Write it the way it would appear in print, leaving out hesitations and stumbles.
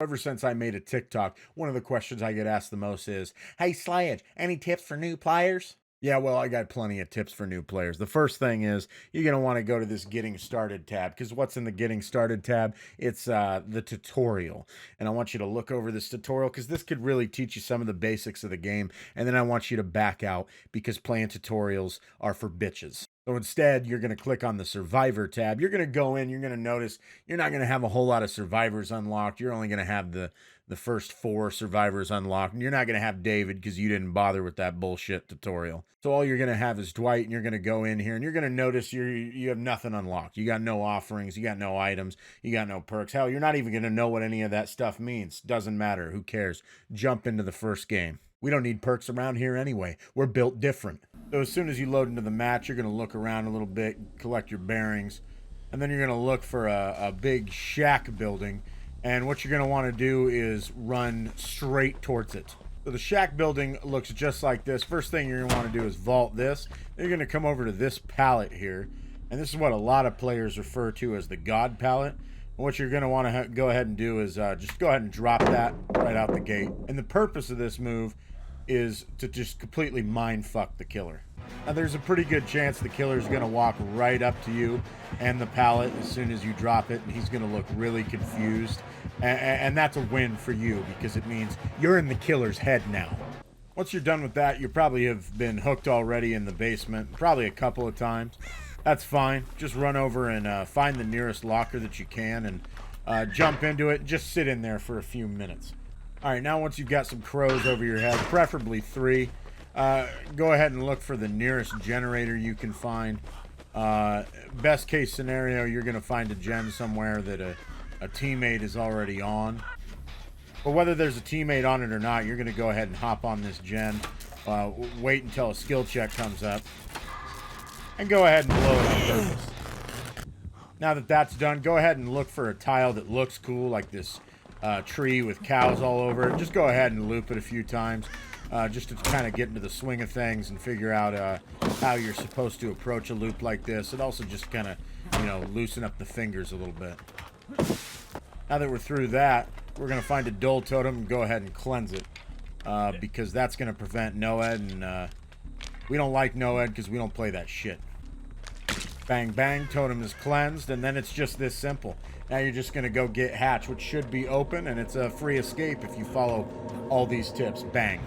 Ever since I made a TikTok, one of the questions I get asked the most is, "Hey Sledge, any tips for new players?" Yeah, well, I got plenty of tips for new players. The first thing is you're going to want to go to this Getting Started tab, because what's in the Getting Started tab? It's the tutorial. And I want you to look over this tutorial because this could really teach you some of the basics of the game. And then I want you to back out because playing tutorials are for bitches. So instead, you're going to click on the Survivor tab. You're going to go in, you're going to notice you're not going to have a whole lot of survivors unlocked. You're only going to have the first 4 survivors unlocked. And you're not going to have David because you didn't bother with that bullshit tutorial. So all you're going to have is Dwight, and you're going to go in here and you're going to notice you have nothing unlocked. You got no offerings, you got no items, you got no perks. Hell, you're not even going to know what any of that stuff means. Doesn't matter. Who cares? Jump into the first game. We don't need perks around here anyway. We're built different. So as soon as you load into the match, you're going to look around a little bit, collect your bearings, and then you're going to look for a big shack building. And what you're going to want to do is run straight towards it. So the shack building looks just like this. First thing you're going to want to do is vault this. Then you're going to come over to this pallet here. And this is what a lot of players refer to as the God pallet. And what you're going to want to go ahead and do is just go ahead and drop that right out the gate. And the purpose of this move is to just completely mind fuck the killer. Now there's a pretty good chance the killer is going to walk right up to you and the pallet as soon as you drop it, and he's going to look really confused. And that's a win for you because it means you're in the killer's head now. Once you're done with that, you probably have been hooked already in the basement, probably a couple of times. That's fine. Just run over and find the nearest locker that you can and jump into it. Just sit in there for a few minutes. All right, now once you've got some crows over your head, preferably 3, go ahead and look for the nearest generator you can find. Best case scenario, you're going to find a gen somewhere that a teammate is already on. But whether there's a teammate on it or not, you're going to go ahead and hop on this gen, wait until a skill check comes up, and go ahead and blow it on purpose. Now that that's done, go ahead and look for a tile that looks cool, like this tree with cows all over it. Just go ahead and loop it a few times just to kind of get into the swing of things and figure out how you're supposed to approach a loop like this. It also just kind of, loosen up the fingers a little bit. Now that we're through that, we're going to find a dull totem and go ahead and cleanse it because that's going to prevent NOED, and we don't like NOED because we don't play that shit. Bang, bang, totem is cleansed, and then it's just this simple. Now you're just going to go get hatch, which should be open, and it's a free escape if you follow all these tips. Bang.